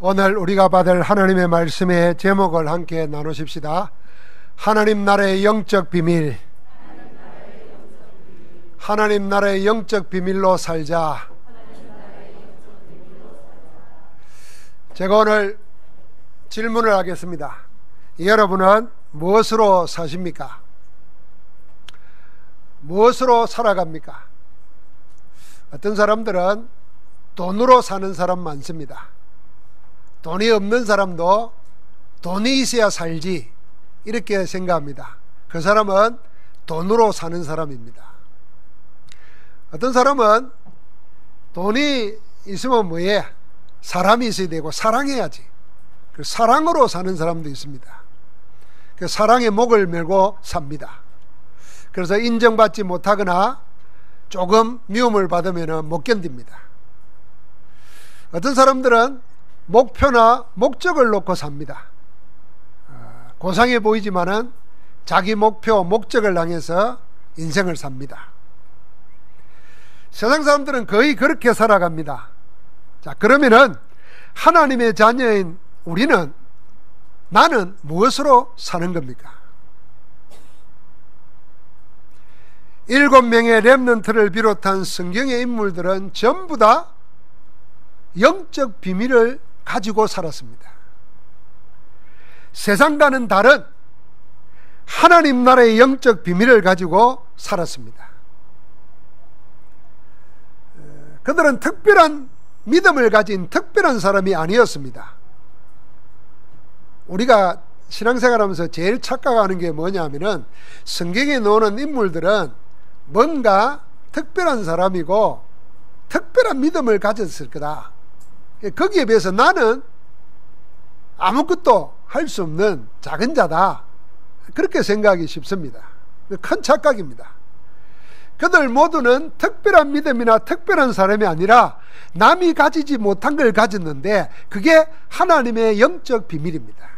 오늘 우리가 받을 하나님의 말씀의 제목을 함께 나누십시다. 하나님 나라의 영적 비밀. 하나님 나라의 영적 비밀로 살자. 제가 오늘 질문을 하겠습니다. 여러분은 무엇으로 사십니까? 무엇으로 살아갑니까? 어떤 사람들은 돈으로 사는 사람 많습니다. 돈이 없는 사람도 돈이 있어야 살지 이렇게 생각합니다. 그 사람은 돈으로 사는 사람입니다. 어떤 사람은 돈이 있으면 뭐해? 사람이 있어야 되고 사랑해야지. 그 사랑으로 사는 사람도 있습니다. 그 사랑의 목을 메고 삽니다. 그래서 인정받지 못하거나 조금 미움을 받으면 못 견딥니다. 어떤 사람들은 목표나 목적을 놓고 삽니다. 고상해 보이지만은 자기 목표, 목적을 향해서 인생을 삽니다. 세상 사람들은 거의 그렇게 살아갑니다. 자, 그러면은 하나님의 자녀인 우리는, 나는 무엇으로 사는 겁니까? 7명의 렘넌트를 비롯한 성경의 인물들은 전부 다 영적 비밀을 가지고 살았습니다. 세상과는 다른 하나님 나라의 영적 비밀을 가지고 살았습니다. 그들은 특별한 믿음을 가진 특별한 사람이 아니었습니다. 우리가 신앙생활하면서 제일 착각하는 게 뭐냐면은 성경에 나오는 인물들은 뭔가 특별한 사람이고 특별한 믿음을 가졌을 거다. 거기에 비해서 나는 아무것도 할 수 없는 작은 자다. 그렇게 생각하기 쉽습니다. 큰 착각입니다. 그들 모두는 특별한 믿음이나 특별한 사람이 아니라 남이 가지지 못한 걸 가졌는데 그게 하나님의 영적 비밀입니다.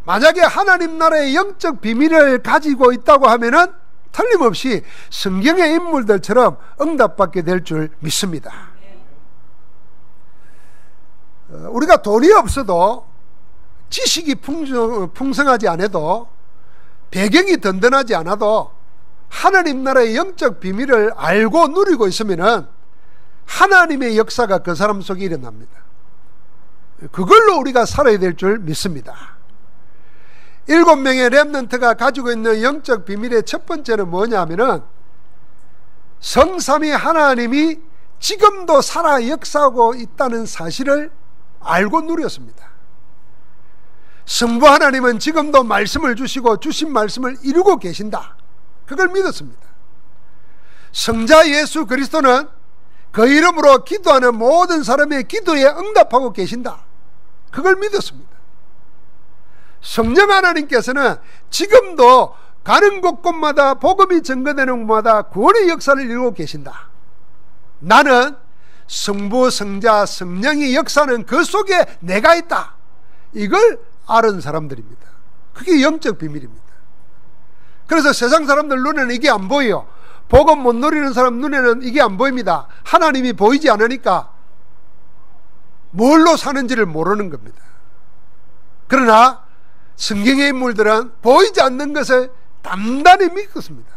만약에 하나님 나라의 영적 비밀을 가지고 있다고 하면은 틀림없이 성경의 인물들처럼 응답받게 될 줄 믿습니다. 우리가 돈이 없어도 지식이 풍성하지 않아도 배경이 든든하지 않아도 하나님 나라의 영적 비밀을 알고 누리고 있으면은 하나님의 역사가 그 사람 속에 일어납니다. 그걸로 우리가 살아야 될 줄 믿습니다. 7명의 렘넌트가 가지고 있는 영적 비밀의 첫 번째는 뭐냐면은 성삼위 하나님이 지금도 살아 역사하고 있다는 사실을 알고 누렸습니다. 성부 하나님은 지금도 말씀을 주시고 주신 말씀을 이루고 계신다. 그걸 믿었습니다. 성자 예수 그리스도는 그 이름으로 기도하는 모든 사람의 기도에 응답하고 계신다. 그걸 믿었습니다. 성령 하나님께서는 지금도 가는 곳곳마다 복음이 전거되는 곳마다 구원의 역사를 이루고 계신다. 나는 성부, 성자, 성령의 역사는 그 속에 내가 있다. 이걸 아는 사람들입니다. 그게 영적 비밀입니다. 그래서 세상 사람들 눈에는 이게 안 보여요. 복음 못 누리는 사람 눈에는 이게 안 보입니다. 하나님이 보이지 않으니까 뭘로 사는지를 모르는 겁니다. 그러나 성경의 인물들은 보이지 않는 것을 단단히 믿었습니다.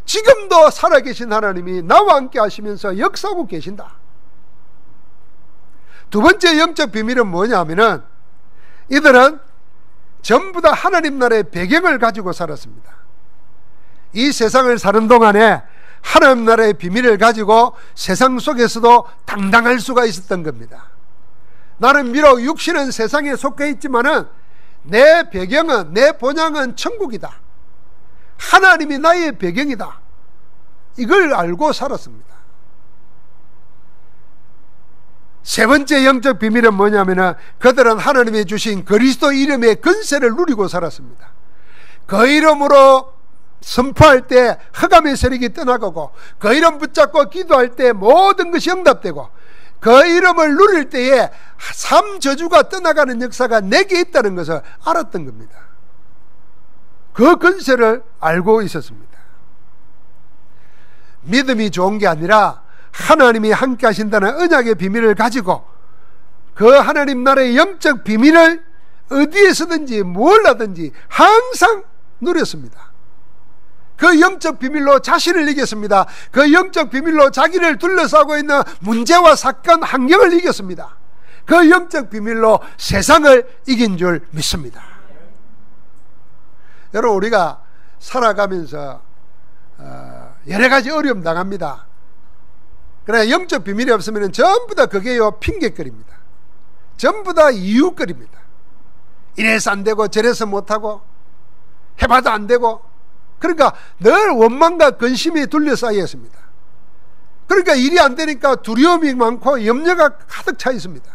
지금도 살아계신 하나님이 나와 함께 하시면서 역사하고 계신다. 두 번째 영적 비밀은 뭐냐면은 이들은 전부 다 하나님 나라의 배경을 가지고 살았습니다. 이 세상을 사는 동안에 하나님 나라의 비밀을 가지고 세상 속에서도 당당할 수가 있었던 겁니다. 나는 비록 육신은 세상에 속해 있지만은 내 배경은, 내 본향은 천국이다. 하나님이 나의 배경이다. 이걸 알고 살았습니다. 세 번째 영적 비밀은 뭐냐면은 그들은 하나님이 주신 그리스도 이름의 권세를 누리고 살았습니다. 그 이름으로 선포할 때 흑암의 세력이 떠나가고 그 이름 붙잡고 기도할 때 모든 것이 응답되고 그 이름을 누릴 때에 삶 저주가 떠나가는 역사가 내게 있다는 것을 알았던 겁니다. 그 권세를 알고 있었습니다. 믿음이 좋은 게 아니라 하나님이 함께 하신다는 언약의 비밀을 가지고 그 하나님 나라의 영적 비밀을 어디에서든지 뭘 하든지 항상 누렸습니다. 그 영적 비밀로 자신을 이겼습니다. 그 영적 비밀로 자기를 둘러싸고 있는 문제와 사건, 환경을 이겼습니다. 그 영적 비밀로 세상을 이긴 줄 믿습니다. 여러분, 우리가 살아가면서 여러 가지 어려움 당합니다. 그러나 영적 비밀이 없으면 전부 다 그게요 핑계거리입니다. 전부 다 이유거리입니다. 이래서 안 되고 저래서 못하고 해봐도 안 되고, 그러니까 늘 원망과 근심이 둘러싸여 있습니다. 그러니까 일이 안 되니까 두려움이 많고 염려가 가득 차 있습니다.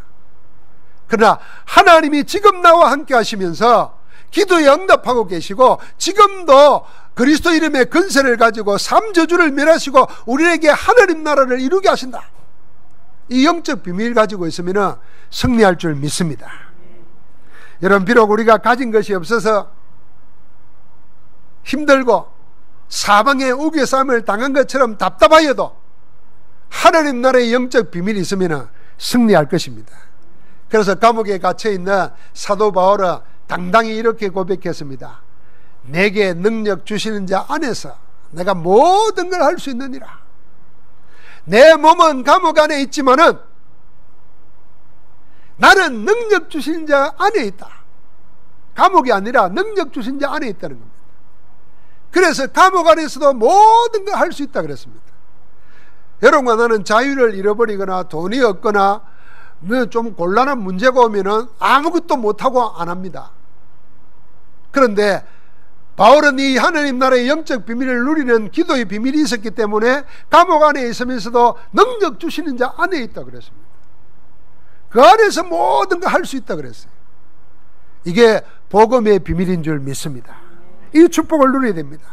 그러나 하나님이 지금 나와 함께 하시면서 기도에 응답하고 계시고, 지금도 그리스도 이름의 근세를 가지고 삼저주를 멸하시고 우리에게 하나님 나라를 이루게 하신다. 이 영적 비밀 가지고 있으면 승리할 줄 믿습니다. 여러분, 비록 우리가 가진 것이 없어서 힘들고 사방에 우겨싸움을 당한 것처럼 답답하여도 하나님 나라의 영적 비밀이 있으면 승리할 것입니다. 그래서 감옥에 갇혀있는 사도 바울은 당당히 이렇게 고백했습니다. 내게 능력 주시는 자 안에서 내가 모든 걸 할 수 있느니라. 내 몸은 감옥 안에 있지만은 나는 능력 주신 자 안에 있다. 감옥이 아니라 능력 주신 자 안에 있다는 겁니다. 그래서 감옥 안에서도 모든 걸 할 수 있다 그랬습니다. 여러분과 나는 자유를 잃어버리거나 돈이 없거나 좀 곤란한 문제가 오면은 아무것도 못하고 안 합니다. 그런데 바울은 이 하나님 나라의 영적 비밀을 누리는 기도의 비밀이 있었기 때문에 감옥 안에 있으면서도 능력 주시는 자 안에 있다 그랬습니다. 그 안에서 모든 걸 할 수 있다 그랬어요. 이게 복음의 비밀인 줄 믿습니다. 이 축복을 누려야 됩니다.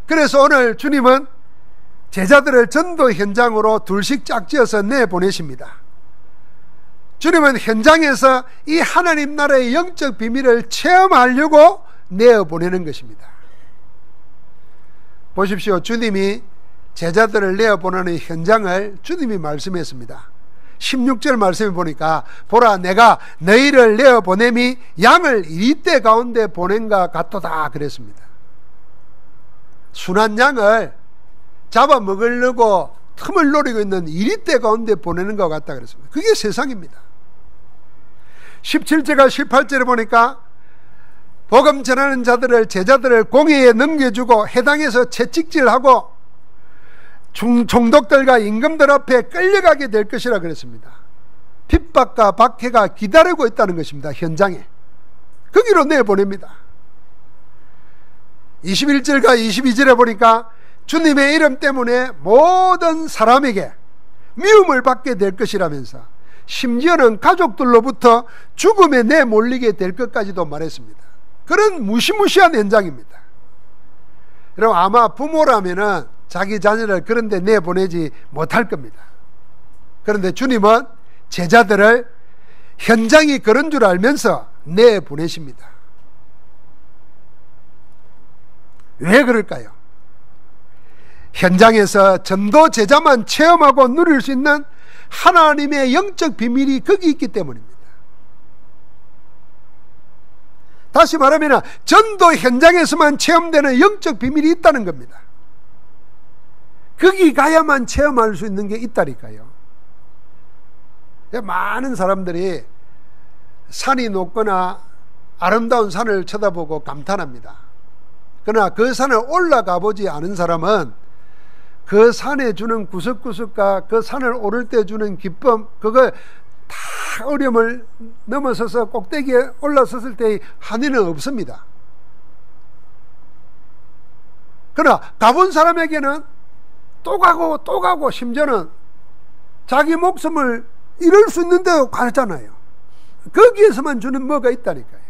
그래서 오늘 주님은 제자들을 전도 현장으로 둘씩 짝지어서 내보내십니다. 주님은 현장에서 이 하나님 나라의 영적 비밀을 체험하려고 내어보내는 것입니다. 보십시오. 주님이 제자들을 내어보내는 현장을 주님이 말씀했습니다. 16절 말씀을 보니까 보라, 내가 너희를 내어보냄이 양을 이리떼 가운데 보낸가 같도다 그랬습니다. 순한 양을 잡아먹으려고 틈을 노리고 있는 이리떼 가운데 보내는 것 같다 그랬습니다. 그게 세상입니다. 17절과 18절에 보니까 복음 전하는 자들을, 제자들을 공회에 넘겨주고 해당에서 채찍질하고 총독들과 임금들 앞에 끌려가게 될 것이라 그랬습니다. 핍박과 박해가 기다리고 있다는 것입니다. 현장에. 거기로 내보냅니다. 21절과 22절에 보니까 주님의 이름 때문에 모든 사람에게 미움을 받게 될 것이라면서 심지어는 가족들로부터 죽음에 내몰리게 될 것까지도 말했습니다. 그런 무시무시한 현장입니다. 여러분, 아마 부모라면은 자기 자녀를 그런 데 내보내지 못할 겁니다. 그런데 주님은 제자들을 현장이 그런 줄 알면서 내보내십니다. 왜 그럴까요? 현장에서 전도 제자만 체험하고 누릴 수 있는 하나님의 영적 비밀이 거기 있기 때문입니다. 다시 말하면 전도 현장에서만 체험되는 영적 비밀이 있다는 겁니다. 거기 가야만 체험할 수 있는 게 있다니까요. 많은 사람들이 산이 높거나 아름다운 산을 쳐다보고 감탄합니다. 그러나 그 산을 올라가 보지 않은 사람은 그 산에 주는 구석구석과 그 산을 오를 때 주는 기쁨, 그걸 다 어려움을 넘어서서 꼭대기에 올라섰을 때의 한의는 없습니다. 그러나 가본 사람에게는 또 가고 심지어는 자기 목숨을 잃을 수 있는데도 가잖아요. 거기에서만 주는 뭐가 있다니까요.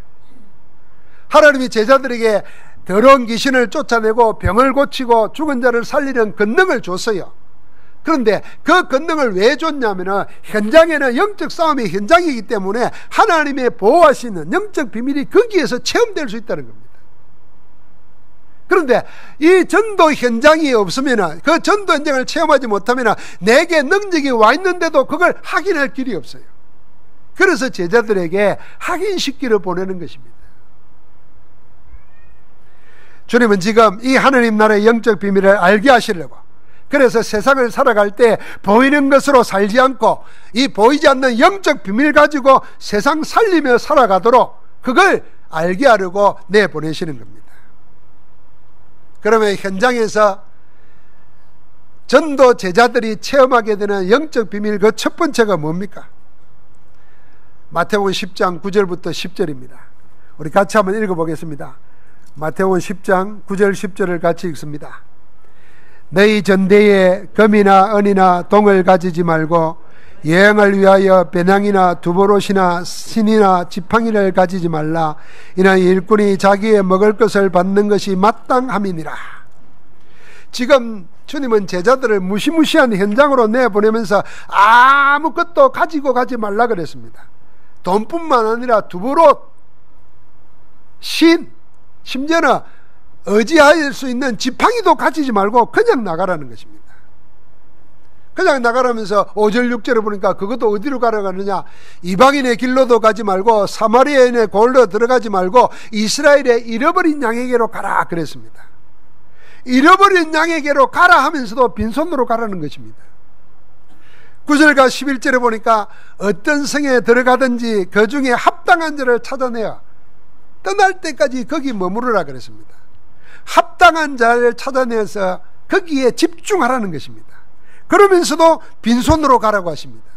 하나님이 제자들에게 더러운 귀신을 쫓아내고 병을 고치고 죽은 자를 살리는 권능을 줬어요. 그런데 그 권능을 왜 줬냐면 현장에는 영적 싸움의 현장이기 때문에 하나님의 보호하시는 영적 비밀이 거기에서 체험될 수 있다는 겁니다. 그런데 이 전도 현장이 없으면, 그 전도 현장을 체험하지 못하면 내게 능력이 와 있는데도 그걸 확인할 길이 없어요. 그래서 제자들에게 확인시키러 보내는 것입니다. 주님은 지금 이 하느님 나라의 영적 비밀을 알게 하시려고, 그래서 세상을 살아갈 때 보이는 것으로 살지 않고 이 보이지 않는 영적 비밀 가지고 세상 살리며 살아가도록 그걸 알게 하려고 내보내시는 겁니다. 그러면 현장에서 전도 제자들이 체험하게 되는 영적 비밀 그 첫 번째가 뭡니까? 마태복음 10장 9절부터 10절입니다. 우리 같이 한번 읽어보겠습니다. 마태복음 10장 9절 10절을 같이 읽습니다. 너희 전대에 금이나 은이나 동을 가지지 말고 여행을 위하여 배낭이나 두보롯이나 신이나 지팡이를 가지지 말라. 이는 일꾼이 자기의 먹을 것을 받는 것이 마땅함이니라. 지금 주님은 제자들을 무시무시한 현장으로 내보내면서 아무것도 가지고 가지 말라 그랬습니다. 돈뿐만 아니라 두보롯, 신, 심지어는 의지할 수 있는 지팡이도 가지지 말고 그냥 나가라는 것입니다. 그냥 나가라면서 5절 6절에 보니까 그것도 어디로 가라가느냐, 이방인의 길로도 가지 말고 사마리아인의 골로 들어가지 말고 이스라엘의 잃어버린 양에게로 가라 그랬습니다. 잃어버린 양에게로 가라 하면서도 빈손으로 가라는 것입니다. 9절과 11절에 보니까 어떤 성에 들어가든지 그 중에 합당한 자를 찾아내어 떠날 때까지 거기 머무르라 그랬습니다. 합당한 자를 찾아내서 거기에 집중하라는 것입니다. 그러면서도 빈손으로 가라고 하십니다.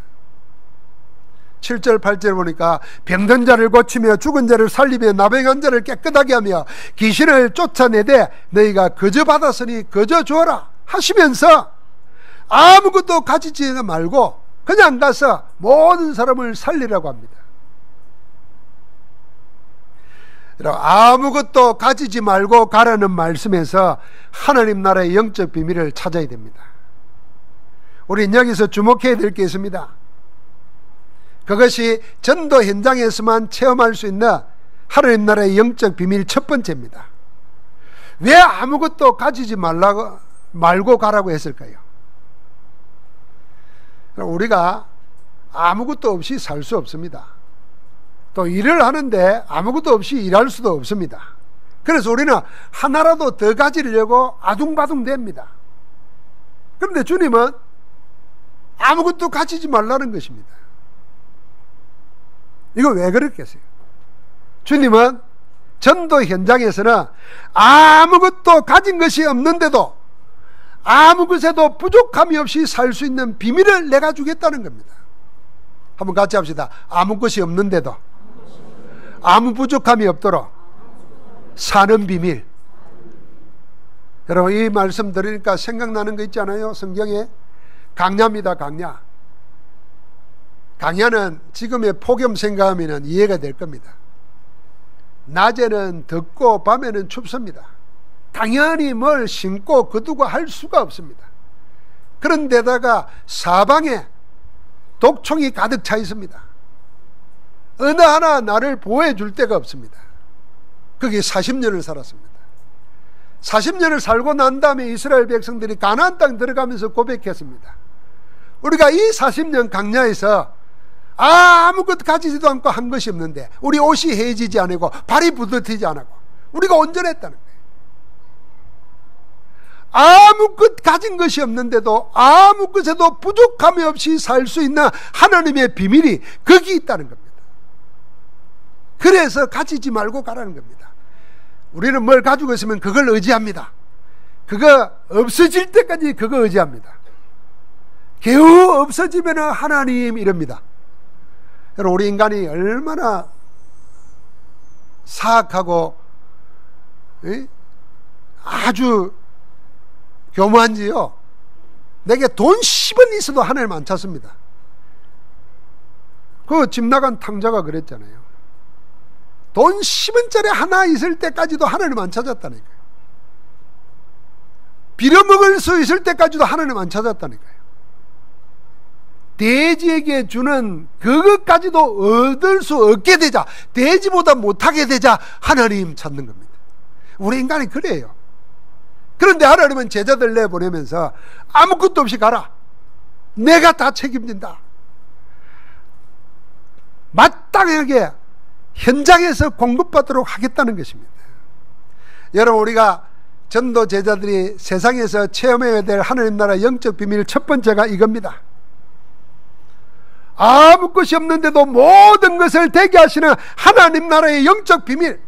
7절 8절 보니까 병든 자를 고치며 죽은 자를 살리며 나병한 자를 깨끗하게 하며 귀신을 쫓아내되 너희가 거저 받았으니 거저 주어라 하시면서 아무것도 가지지 말고 그냥 가서 모든 사람을 살리라고 합니다. 아무것도 가지지 말고 가라는 말씀에서 하나님 나라의 영적 비밀을 찾아야 됩니다. 우리는 여기서 주목해야 될 게 있습니다. 그것이 전도 현장에서만 체험할 수 있는 하나님 나라의 영적 비밀 첫 번째입니다. 왜 아무것도 가지지 말고 가라고 했을까요? 우리가 아무것도 없이 살 수 없습니다. 또 일을 하는데 아무것도 없이 일할 수도 없습니다. 그래서 우리는 하나라도 더 가지려고 아둥바둥 됩니다. 그런데 주님은 아무것도 가지지 말라는 것입니다. 이거 왜 그렇겠어요? 주님은 전도 현장에서는 아무것도 가진 것이 없는데도 아무 것에도 부족함이 없이 살 수 있는 비밀을 내가 주겠다는 겁니다. 한번 같이 합시다. 아무 것이 없는데도 아무 부족함이 없도록 사는 비밀. 여러분, 이 말씀 들으니까 생각나는 거 있잖아요. 성경에 강야입니다. 강야. 강야는 지금의 폭염 생각하면 이해가 될 겁니다. 낮에는 덥고 밤에는 춥습니다. 당연히 뭘 신고 거두고 할 수가 없습니다. 그런데다가 사방에 독총이 가득 차 있습니다. 어느 하나 나를 보호해 줄 데가 없습니다. 거기 40년을 살았습니다. 40년을 살고 난 다음에 이스라엘 백성들이 가나안 땅 들어가면서 고백했습니다. 우리가 이 40년 강야에서 아무것도 가지지도 않고 한 것이 없는데 우리 옷이 해지지 않고 발이 부드러지지 않고 우리가 온전했다는 거예요. 아무것 가진 것이 없는데도 아무 것에도 부족함이 없이 살 수 있는 하나님의 비밀이 거기 있다는 겁니다. 그래서 가지지 말고 가라는 겁니다. 우리는 뭘 가지고 있으면 그걸 의지합니다. 그거 없어질 때까지 그거 의지합니다. 겨우 없어지면 하나님 이럽니다. 여러분, 우리 인간이 얼마나 사악하고 아주 교묘한지요. 내게 돈 10원 있어도 하나님 안 찾습니다. 그 집 나간 탕자가 그랬잖아요. 돈 10원짜리 하나 있을 때까지도 하나님 안 찾았다니까요. 빌어먹을 수 있을 때까지도 하나님 안 찾았다니까요. 돼지에게 주는 그것까지도 얻을 수 없게 되자, 돼지보다 못하게 되자 하나님 찾는 겁니다. 우리 인간이 그래요. 그런데 하나님은 제자들 내보내면서 아무것도 없이 가라. 내가 다 책임진다. 마땅하게 현장에서 공급받도록 하겠다는 것입니다. 여러분, 우리가 전도 제자들이 세상에서 체험해야 될 하나님 나라 영적 비밀 첫 번째가 이겁니다. 아무 것이 없는데도 모든 것을 되게 하시는 하나님 나라의 영적 비밀,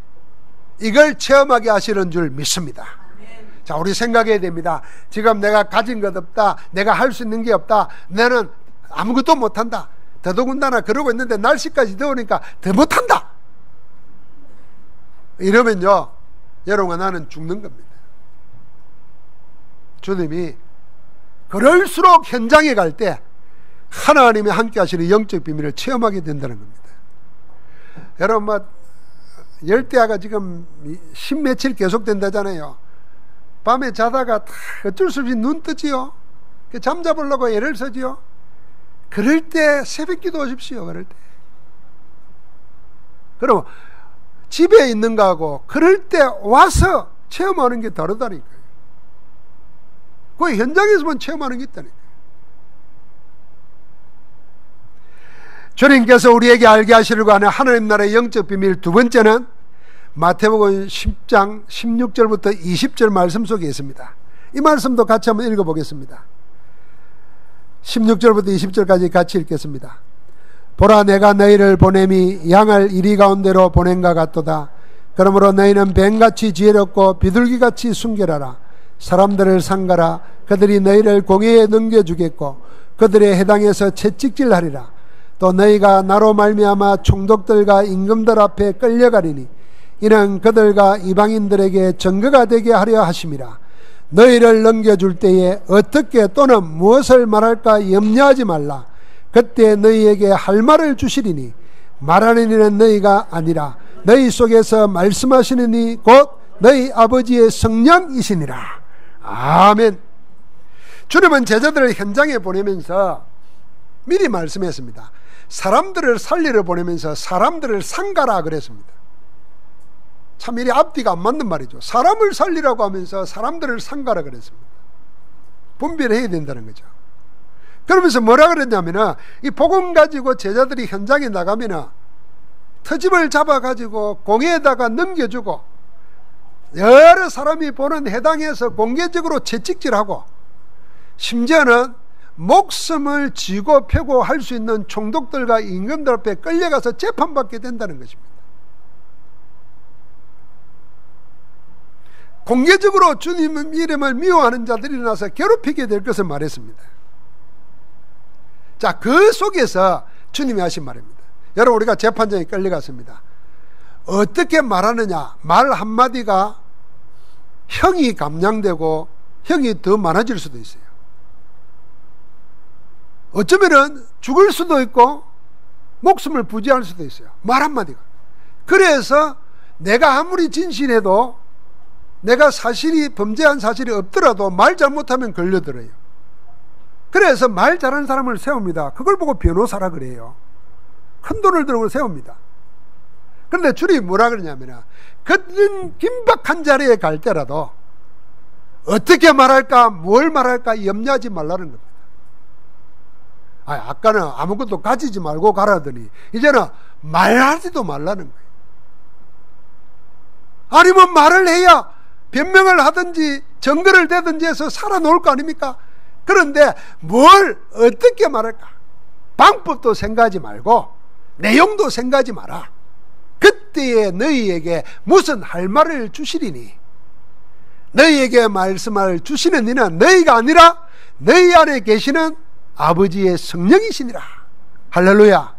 이걸 체험하게 하시는 줄 믿습니다. 자, 우리 생각해야 됩니다. 지금 내가 가진 것 없다, 내가 할 수 있는 게 없다, 나는 아무것도 못한다, 더더군다나 그러고 있는데 날씨까지 더우니까 더 못한다, 이러면요, 여러분과 나는 죽는 겁니다. 주님이 그럴수록 현장에 갈 때 하나님이 함께 하시는 영적 비밀을 체험하게 된다는 겁니다. 여러분, 열대야가 지금 10며칠 계속 된다잖아요. 밤에 자다가 어쩔 수 없이 눈 뜨지요. 잠자보려고 애를 쓰지요. 그럴 때 새벽 기도 오십시오. 그럴 때. 그럼 집에 있는 거하고 그럴 때 와서 체험하는 게 다르다니까요. 그 현장에서만 체험하는 게 있다니까요. 주님께서 우리에게 알게 하시려고 하는 하나님 나라의 영적 비밀 두 번째는 마태복음 10장 16절부터 20절 말씀 속에 있습니다. 이 말씀도 같이 한번 읽어보겠습니다. 16절부터 20절까지 같이 읽겠습니다. 보라, 내가 너희를 보냄이 양을 이리 가운데로 보낸가 같도다. 그러므로 너희는 뱀같이 지혜롭고 비둘기같이 순결하라. 사람들을 상가라. 그들이 너희를 공회에 넘겨주겠고 그들의 해당에서 채찍질하리라. 또 너희가 나로 말미암아 총독들과 임금들 앞에 끌려가리니 이는 그들과 이방인들에게 증거가 되게 하려 하심이라. 너희를 넘겨줄 때에 어떻게 또는 무엇을 말할까 염려하지 말라. 그때 너희에게 할 말을 주시리니 말하는 이는 너희가 아니라 너희 속에서 말씀하시는 이 곧 너희 아버지의 성령이시니라. 아멘. 주님은 제자들을 현장에 보내면서 미리 말씀했습니다. 사람들을 살리러 보내면서 사람들을 상가라 그랬습니다. 참 이리 앞뒤가 안 맞는 말이죠. 사람을 살리라고 하면서 사람들을 상가라 그랬습니다. 분별해야 된다는 거죠. 그러면서 뭐라 그랬냐면은 이 복음 가지고 제자들이 현장에 나가면은 터집을 잡아가지고 공회에다가 넘겨주고 여러 사람이 보는 해당에서 공개적으로 채찍질하고 심지어는 목숨을 쥐고 펴고 할 수 있는 총독들과 임금들 앞에 끌려가서 재판받게 된다는 것입니다. 공개적으로 주님 이름을 미워하는 자들이 일어나서 괴롭히게 될 것을 말했습니다. 자, 그 속에서 주님이 하신 말입니다. 여러분, 우리가 재판장에 끌려갔습니다. 어떻게 말하느냐, 말 한마디가 형이 감량되고 형이 더 많아질 수도 있어요. 어쩌면은 죽을 수도 있고 목숨을 부지할 수도 있어요. 말 한마디가. 그래서 내가 아무리 진실해도 내가 범죄한 사실이 없더라도 말 잘못하면 걸려들어요. 그래서 말 잘하는 사람을 세웁니다. 그걸 보고 변호사라 그래요. 큰 돈을 들고 세웁니다. 그런데 주님이 뭐라 그러냐면 그런 긴박한 자리에 갈 때라도 어떻게 말할까, 뭘 말할까 염려하지 말라는 겁니다. 아까는 아무것도 가지지 말고 가라더니 이제는 말하지도 말라는 거예요. 아니면 말을 해야 변명을 하든지 증거를 대든지 해서 살아놓을 거 아닙니까? 그런데 뭘 어떻게 말할까? 방법도 생각하지 말고 내용도 생각하지 마라. 그때에 너희에게 무슨 할 말을 주시리니 너희에게 말씀을 주시는 이는 너희가 아니라 너희 안에 계시는 아버지의 성령이시니라. 할렐루야.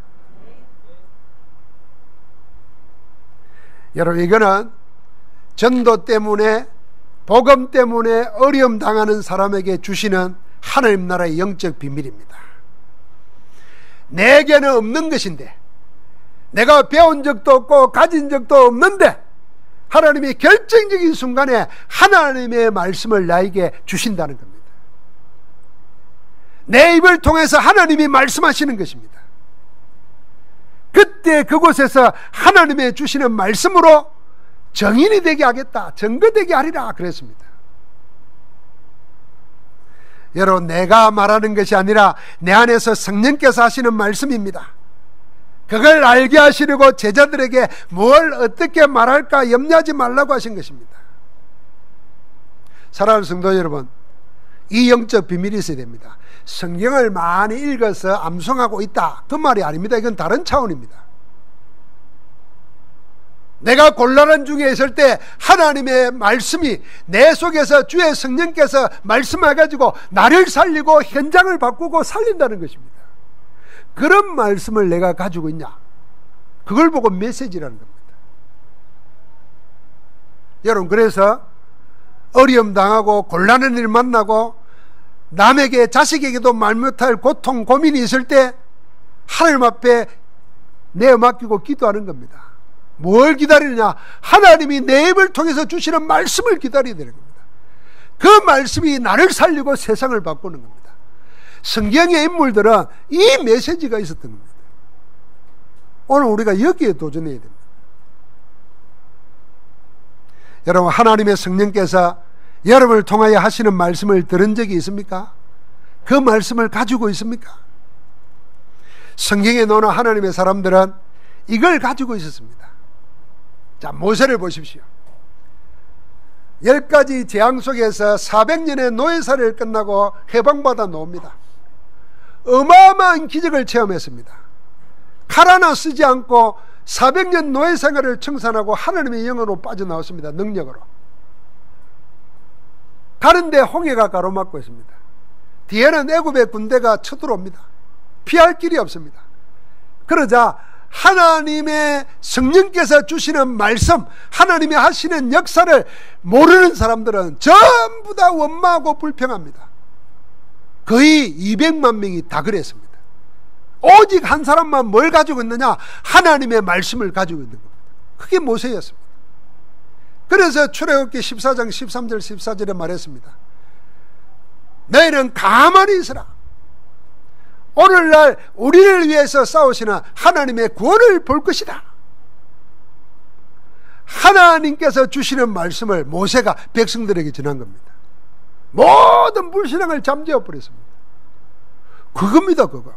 여러분, 이거는 전도 때문에 복음 때문에 어려움 당하는 사람에게 주시는 하나님 나라의 영적 비밀입니다. 내게는 없는 것인데, 내가 배운 적도 없고 가진 적도 없는데 하나님이 결정적인 순간에 하나님의 말씀을 나에게 주신다는 겁니다. 내 입을 통해서 하나님이 말씀하시는 것입니다. 그때 그곳에서 하나님의 주시는 말씀으로 정인이 되게 하겠다, 증거되게 하리라 그랬습니다. 여러분, 내가 말하는 것이 아니라 내 안에서 성령께서 하시는 말씀입니다. 그걸 알게 하시려고 제자들에게 뭘 어떻게 말할까 염려하지 말라고 하신 것입니다. 사랑하는 성도 여러분, 이 영적 비밀이 있어야 됩니다. 성경을 많이 읽어서 암송하고 있다, 그 말이 아닙니다. 이건 다른 차원입니다. 내가 곤란한 중에 있을 때 하나님의 말씀이 내 속에서 주의 성령께서 말씀해가지고 나를 살리고 현장을 바꾸고 살린다는 것입니다. 그런 말씀을 내가 가지고 있냐, 그걸 보고 메시지라는 겁니다. 여러분, 그래서 어려움 당하고 곤란한 일 만나고 남에게, 자식에게도 말 못할 고통, 고민이 있을 때 하나님 앞에 내어 맡기고 기도하는 겁니다. 뭘 기다리느냐? 하나님이 내 입을 통해서 주시는 말씀을 기다려야 되는 겁니다. 그 말씀이 나를 살리고 세상을 바꾸는 겁니다. 성경의 인물들은 이 메시지가 있었던 겁니다. 오늘 우리가 여기에 도전해야 됩니다. 여러분, 하나님의 성령께서 여러분을 통하여 하시는 말씀을 들은 적이 있습니까? 그 말씀을 가지고 있습니까? 성경에 나오는 하나님의 사람들은 이걸 가지고 있었습니다. 자, 모세를 보십시오. 10가지 재앙 속에서 400년의 노예살이를 끝나고 해방받아 나옵니다. 어마어마한 기적을 체험했습니다. 칼 하나 쓰지 않고 400년 노예 생활을 청산하고 하나님의 영으로 빠져나왔습니다. 능력으로. 가는데 홍해가 가로막고 있습니다. 뒤에는 애굽의 군대가 쳐들어옵니다. 피할 길이 없습니다. 그러자 하나님의 성령께서 주시는 말씀, 하나님이 하시는 역사를 모르는 사람들은 전부 다 원망하고 불평합니다. 거의 200만 명이 다 그랬습니다. 오직 한 사람만 뭘 가지고 있느냐? 하나님의 말씀을 가지고 있는 겁니다. 그게 모세였습니다. 그래서 출애굽기 14장 13절 14절에 말했습니다. 너희는 가만히 있으라. 오늘날 우리를 위해서 싸우시는 하나님의 구원을 볼 것이다. 하나님께서 주시는 말씀을 모세가 백성들에게 전한 겁니다. 모든 불신앙을 잠재워 버렸습니다. 그겁니다, 그거.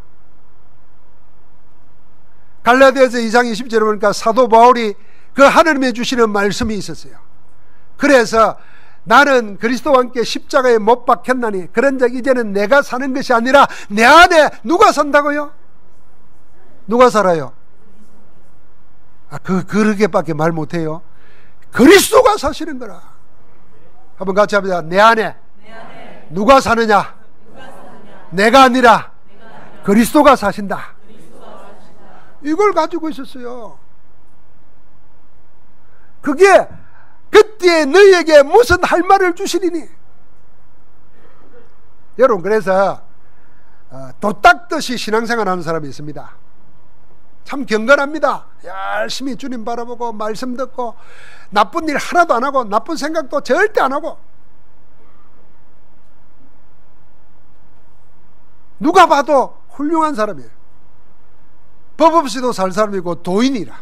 갈라디아서 2장 20절에 보니까 사도 바울이 그 하나님의 주시는 말씀이 있었어요. 그래서 나는 그리스도와 함께 십자가에 못 박혔나니 그런즉 이제는 내가 사는 것이 아니라 내 안에 누가 산다고요? 누가 살아요? 그렇게밖에 말 못해요. 그리스도가 사시는 거라. 한번 같이 합니다. 내 안에 누가 사느냐? 내가 아니라 그리스도가 사신다. 이걸 가지고 있었어요. 그게 그때 너희에게 무슨 할 말을 주시리니. 여러분, 그래서 도 닦듯이 신앙생활 하는 사람이 있습니다. 참 경건합니다. 열심히 주님 바라보고 말씀 듣고 나쁜 일 하나도 안 하고 나쁜 생각도 절대 안 하고, 누가 봐도 훌륭한 사람이에요. 법 없이도 살 사람이고 도인이라.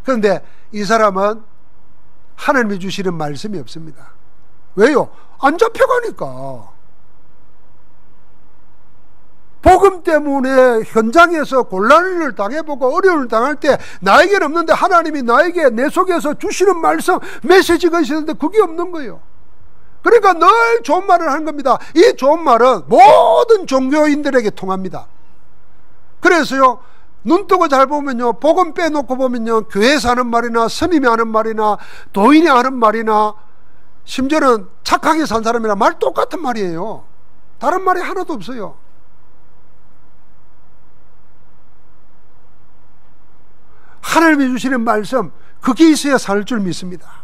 그런데 이 사람은 하나님이 주시는 말씀이 없습니다. 왜요? 안 잡혀가니까. 복음 때문에 현장에서 곤란을 당해보고 어려움을 당할 때 나에게는 없는데 하나님이 나에게 내 속에서 주시는 말씀, 메시지가 있었는데 그게 없는 거예요. 그러니까 늘 좋은 말을 하는 겁니다. 이 좋은 말은 모든 종교인들에게 통합니다. 그래서요, 눈 뜨고 잘 보면요, 복음 빼놓고 보면요, 교회에서 하는 말이나 스님이 하는 말이나 도인이 하는 말이나 심지어는 착하게 산 사람이나 말 똑같은 말이에요. 다른 말이 하나도 없어요. 하나님이 주시는 말씀, 그게 있어야 살 줄 믿습니다.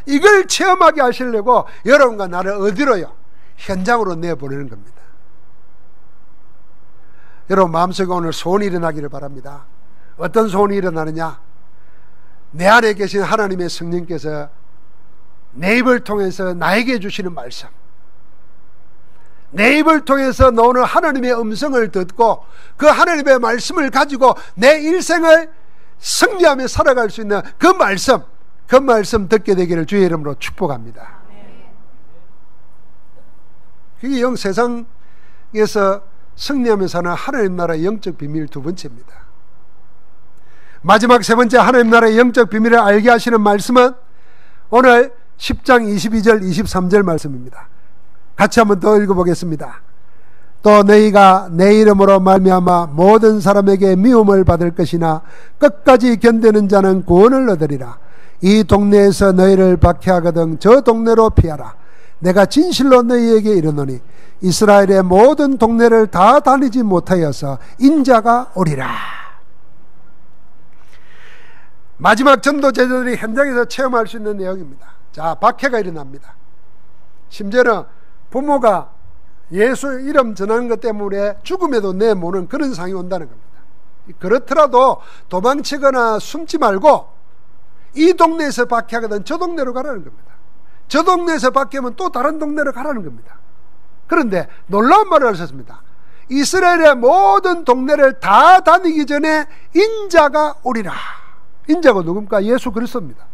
이걸 체험하게 하시려고 여러분과 나를 어디로요? 현장으로 내보내는 겁니다. 여러분 마음속에 오늘 소원이 일어나기를 바랍니다. 어떤 소원이 일어나느냐? 내 안에 계신 하나님의 성령께서 내 입을 통해서 나에게 주시는 말씀, 내 입을 통해서 나오는 하나님의 음성을 듣고 그 하나님의 말씀을 가지고 내 일생을 승리하며 살아갈 수 있는 그 말씀 듣게 되기를 주의 이름으로 축복합니다. 그게 영 세상에서 승리하며 사는 하나님 나라의 영적 비밀 두 번째입니다. 마지막 세 번째 하나님 나라의 영적 비밀을 알게 하시는 말씀은 오늘 10장 22절 23절 말씀입니다. 같이 한번 더 읽어보겠습니다. 또 너희가 내 이름으로 말미암아 모든 사람에게 미움을 받을 것이나 끝까지 견디는 자는 구원을 얻으리라. 이 동네에서 너희를 박해하거든 저 동네로 피하라. 내가 진실로 너희에게 이르노니 이스라엘의 모든 동네를 다 다니지 못하여서 인자가 오리라. 마지막 전도 제자들이 현장에서 체험할 수 있는 내용입니다. 자, 박해가 일어납니다. 심지어는 부모가 예수 이름 전하는 것 때문에 죽음에도 내모는 그런 상황이 온다는 겁니다. 그렇더라도 도망치거나 숨지 말고 이 동네에서 박해하거든 저 동네로 가라는 겁니다. 저 동네에서 박해하면 또 다른 동네로 가라는 겁니다. 그런데 놀라운 말을 하셨습니다. 이스라엘의 모든 동네를 다 다니기 전에 인자가 오리라. 인자가 누굽니까? 예수 그리스도입니다.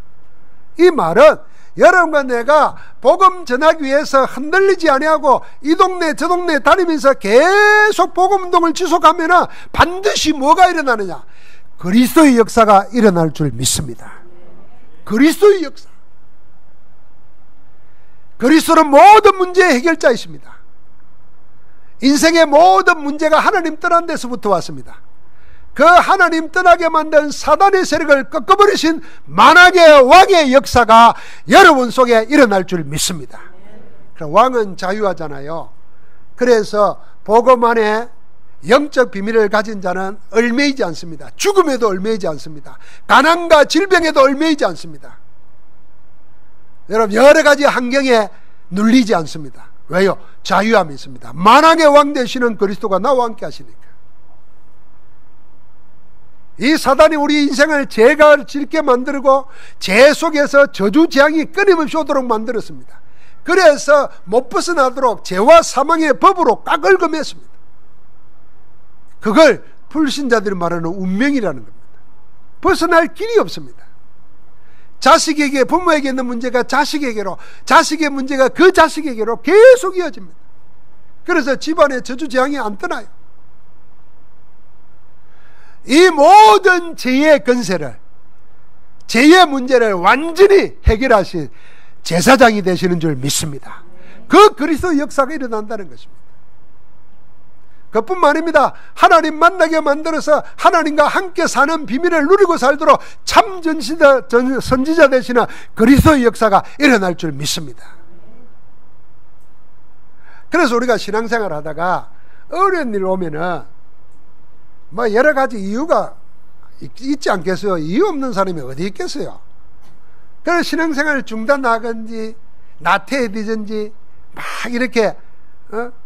이 말은 여러분과 내가 복음 전하기 위해서 흔들리지 아니하고 이 동네 저 동네 다니면서 계속 복음 운동을 지속하면 반드시 뭐가 일어나느냐? 그리스도의 역사가 일어날 줄 믿습니다. 그리스도의 역사. 그리스도는 모든 문제의 해결자이십니다. 인생의 모든 문제가 하나님 떠난 데서부터 왔습니다. 그 하나님 떠나게 만든 사단의 세력을 꺾어버리신 만왕의 왕의 역사가 여러분 속에 일어날 줄 믿습니다. 왕은 자유하잖아요. 그래서 복음 안에 영적 비밀을 가진 자는 얽매이지 않습니다. 죽음에도 얽매이지 않습니다. 가난과 질병에도 얽매이지 않습니다. 여러분 여러 가지 환경에 눌리지 않습니다. 왜요? 자유함이 있습니다. 만왕의 왕 되시는 그리스도가 나와 함께 하시니까. 이 사단이 우리 인생을 죄가 짓게 만들고 죄 속에서 저주 재앙이 끊임없이 오도록 만들었습니다. 그래서 못 벗어나도록 죄와 사망의 법으로 꽉 얽어맸습니다. 그걸 불신자들이 말하는 운명이라는 겁니다. 벗어날 길이 없습니다. 자식에게 부모에게 있는 문제가 자식에게로, 자식의 문제가 그 자식에게로 계속 이어집니다. 그래서 집안의 저주 재앙이 안 떠나요. 이 모든 죄의 근세를, 죄의 문제를 완전히 해결하신 제사장이 되시는 줄 믿습니다. 그 그리스도의 역사가 일어난다는 것입니다. 그뿐만 아닙니다. 하나님 만나게 만들어서 하나님과 함께 사는 비밀을 누리고 살도록 참 선지자 되시는 그리스도의 역사가 일어날 줄 믿습니다. 그래서 우리가 신앙생활 하다가 어려운 일 오면은 뭐 여러 가지 이유가 있지 않겠어요? 이유 없는 사람이 어디 있겠어요? 그래서 신앙생활을 중단하든지 나태해지든지 막 이렇게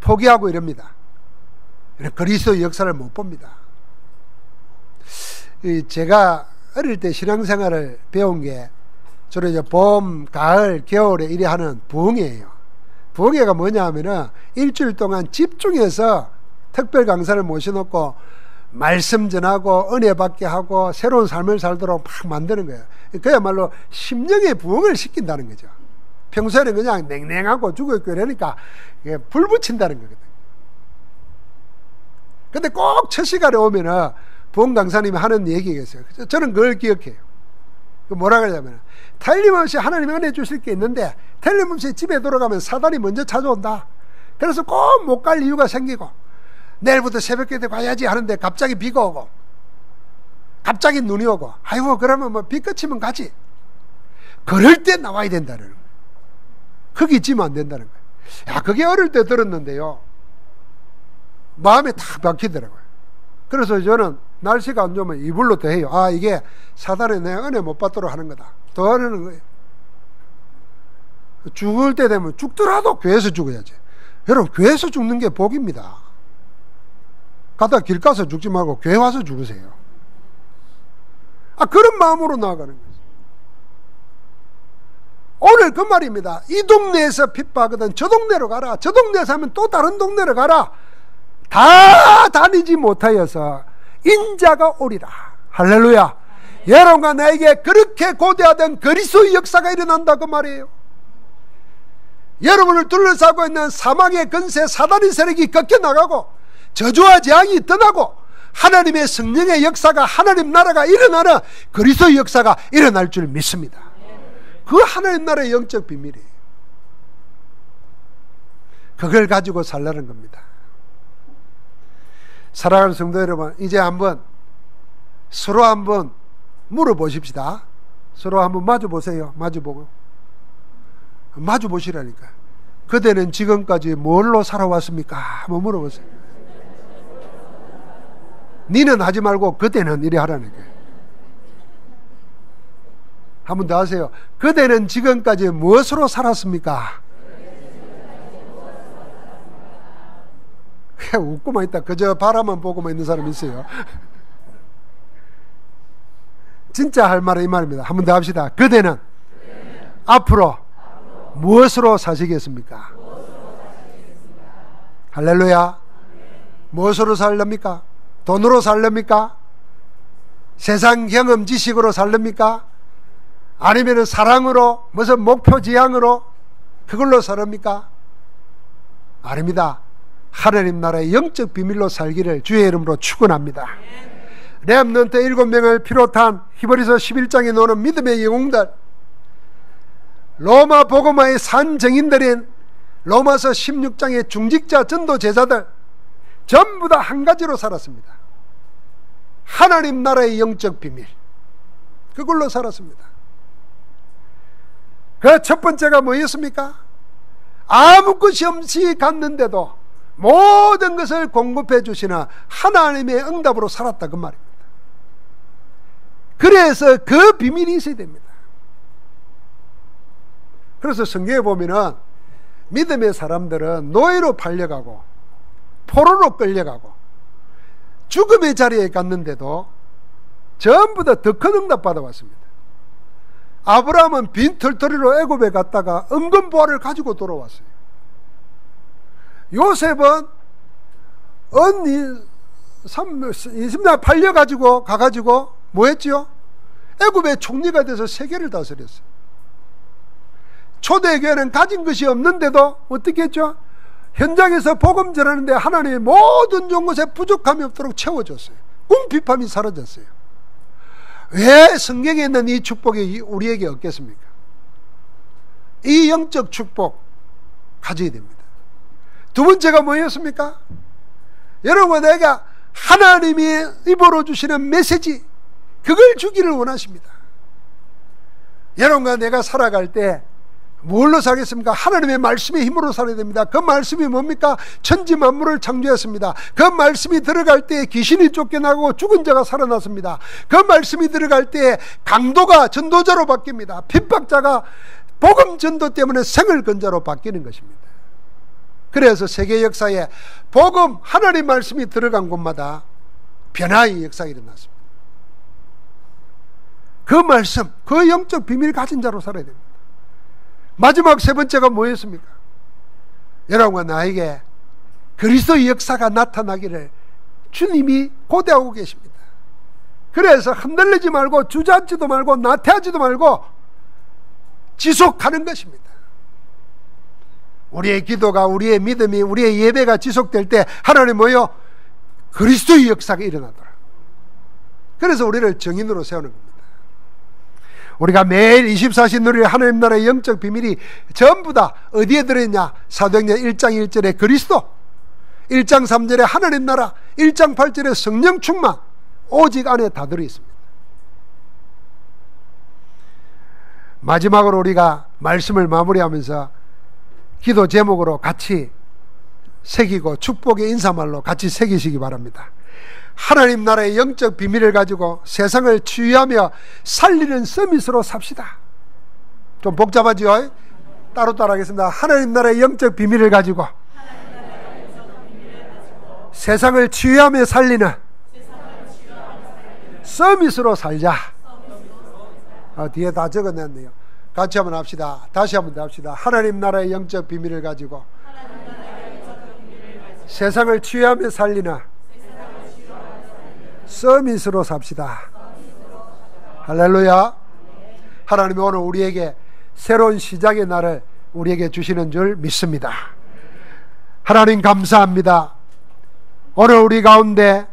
포기하고 이럽니다. 그리스도의 역사를 못 봅니다. 제가 어릴 때 신앙생활을 배운 게 주로 이제 봄, 가을, 겨울에 이래 하는 부흥회예요. 부흥회가 뭐냐 하면은 일주일 동안 집중해서 특별 강사를 모셔놓고 말씀 전하고 은혜 받게 하고 새로운 삶을 살도록 막 만드는 거예요. 그야말로 심령의 부흥을 시킨다는 거죠. 평소에는 그냥 냉랭하고 죽어있고 이러니까 불 붙인다는 거거든요. 근데 꼭 첫 시간에 오면은 부흥 강사님이 하는 얘기가 있어요. 저는 그걸 기억해요. 뭐라 그러냐면 틀림없이 하나님이 은혜 주실 게 있는데 틀림없이 집에 돌아가면 사단이 먼저 찾아온다. 그래서 꼭 못 갈 이유가 생기고 내일부터 새벽기도에 가야지 하는데 갑자기 비가 오고 갑자기 눈이 오고 아이고 그러면 뭐 비 그치면 가지. 그럴 때 나와야 된다는 거예요. 거기 있지면 안 된다는 거예요. 야, 그게 어릴 때 들었는데요 마음에 탁 박히더라고요. 그래서 저는 날씨가 안 좋으면 이불로 더 해요. 아, 이게 사단에 내 은혜 못 받도록 하는 거다. 더 하는 거예요. 죽을 때 되면 죽더라도 교회에서 죽어야지. 여러분 교회에서 죽는 게 복입니다. 가다 길 가서 죽지 말고 교회 와서 죽으세요. 아, 그런 마음으로 나아가는 거죠. 오늘 그 말입니다. 이 동네에서 핍박하거든 저 동네로 가라. 저 동네에서 하면 또 다른 동네로 가라. 다 다니지 못하여서 인자가 오리라. 할렐루야. 여러분과 나에게 그렇게 고대하던 그리스도의 역사가 일어난다 그 말이에요. 여러분을 둘러싸고 있는 사망의 근세 사단의 세력이 꺾여나가고 저주와 재앙이 떠나고 하나님의 성령의 역사가, 하나님 나라가 일어나는 그리스도의 역사가 일어날 줄 믿습니다. 그 하나님 나라의 영적 비밀이에요. 그걸 가지고 살라는 겁니다. 사랑하는 성도 여러분, 이제 한번 서로 한번 물어보십시다. 서로 한번 마주보세요. 마주보시라니까. 그대는 지금까지 뭘로 살아왔습니까? 한번 물어보세요. 니는 하지 말고 그대는 이래 하라는 거예요. 한 번 더 하세요. 그대는 지금까지 무엇으로 살았습니까? 웃고만 있다. 그저 바라만 보고만 있는 사람이 있어요. 진짜 할 말은 이 말입니다. 한 번 더 합시다. 그대는 앞으로 무엇으로 사시겠습니까? 할렐루야. 무엇으로 살렵니까? 돈으로 살렵니까? 세상 경험 지식으로 살렵니까? 아니면 사랑으로, 무슨 목표 지향으로 그걸로 살합니까? 아닙니다. 하나님 나라의 영적 비밀로 살기를 주의 이름으로 축원합니다. 렘넌트 7명을 비롯한 히브리서 11장에 나오는 믿음의 영웅들, 로마 복음화의 산 정인들인 로마서 16장의 중직자 전도 제자들, 전부 다 한 가지로 살았습니다. 하나님 나라의 영적 비밀, 그걸로 살았습니다. 그 첫 번째가 뭐였습니까? 아무 것이 없이 갔는데도 모든 것을 공급해 주시는 하나님의 응답으로 살았다, 그 말입니다. 그래서 그 비밀이 있어야 됩니다. 그래서 성경에 보면은 믿음의 사람들은 노예로 팔려가고 포로로 끌려가고 죽음의 자리에 갔는데도 전부 다 더 큰 응답 받아왔습니다. 아브라함은 빈 털터리로 애굽에 갔다가 은금보화를 가지고 돌아왔어요. 요셉은 언니 20년 팔려가지고 가가지고 뭐 했지요? 애굽의 총리가 돼서 세계를 다스렸어요. 초대교회는 가진 것이 없는데도 어떻게 했죠? 현장에서 복음 전하는데 하나님의 모든 좋은 것에 부족함이 없도록 채워줬어요. 궁핍함이 사라졌어요. 왜 성경에 있는 이 축복이 우리에게 없겠습니까? 이 영적 축복 가져야 됩니다. 두 번째가 뭐였습니까? 여러분, 내가 하나님이 입으로 주시는 메시지, 그걸 주기를 원하십니다. 여러분과 내가 살아갈 때 뭘로 살겠습니까? 하나님의 말씀의 힘으로 살아야 됩니다. 그 말씀이 뭡니까? 천지 만물을 창조했습니다. 그 말씀이 들어갈 때 귀신이 쫓겨나고 죽은 자가 살아났습니다. 그 말씀이 들어갈 때 강도가 전도자로 바뀝니다. 핍박자가 복음 전도 때문에 생을 건자로 바뀌는 것입니다. 그래서 세계 역사에 복음, 하나님 말씀이 들어간 곳마다 변화의 역사가 일어났습니다. 그 말씀, 그 영적 비밀을 가진 자로 살아야 됩니다. 마지막 세 번째가 뭐였습니까? 여러분과 나에게 그리스도의 역사가 나타나기를 주님이 고대하고 계십니다. 그래서 흔들리지 말고 주저앉지도 말고 나태하지도 말고 지속하는 것입니다. 우리의 기도가, 우리의 믿음이, 우리의 예배가 지속될 때 하나님 뭐요? 그리스도의 역사가 일어나더라. 그래서 우리를 증인으로 세우는 겁니다. 우리가 매일 24시 누릴 하나님 나라의 영적 비밀이 전부 다 어디에 들어있냐? 사도행전 1장 1절에 그리스도, 1장 3절에 하나님 나라, 1장 8절에 성령 충만, 오직 안에 다 들어있습니다. 마지막으로 우리가 말씀을 마무리하면서 기도 제목으로 같이 새기고 축복의 인사말로 같이 새기시기 바랍니다. 하나님 나라의 영적 비밀을 가지고 세상을 치유하며 살리는 서밋으로 삽시다. 좀 복잡하죠? 따로 하겠습니다. 하나님 나라의 영적 비밀을 가지고 세상을 치유하며 살리는 서밋으로 살자. 뒤에 다 적어냈네요. 같이 한번 합시다. 다시 한번 더 합시다. 하나님 나라의 영적 비밀을 가지고 세상을 치유하며 살리는 서밋으로 삽시다. 할렐루야. 하나님이 오늘 우리에게 새로운 시작의 날을 우리에게 주시는 줄 믿습니다. 하나님 감사합니다. 오늘 우리 가운데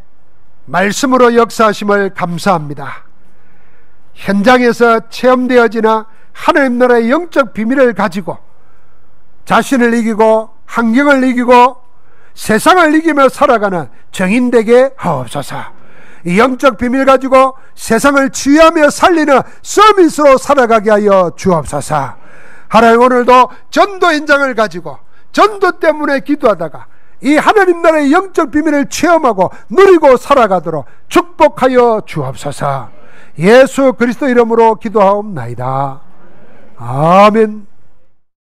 말씀으로 역사하심을 감사합니다. 현장에서 체험되어지나 하나님 나라의 영적 비밀을 가지고 자신을 이기고 환경을 이기고 세상을 이기며 살아가는 정인 되게 하옵소서. 이 영적 비밀 가지고 세상을 치유하며 살리는 서비스로 살아가게 하여 주옵소서. 하나님, 오늘도 전도 현장을 가지고 전도 때문에 기도하다가 이 하나님 나라의 영적 비밀을 체험하고 누리고 살아가도록 축복하여 주옵소서. 예수 그리스도 이름으로 기도하옵나이다. 아멘.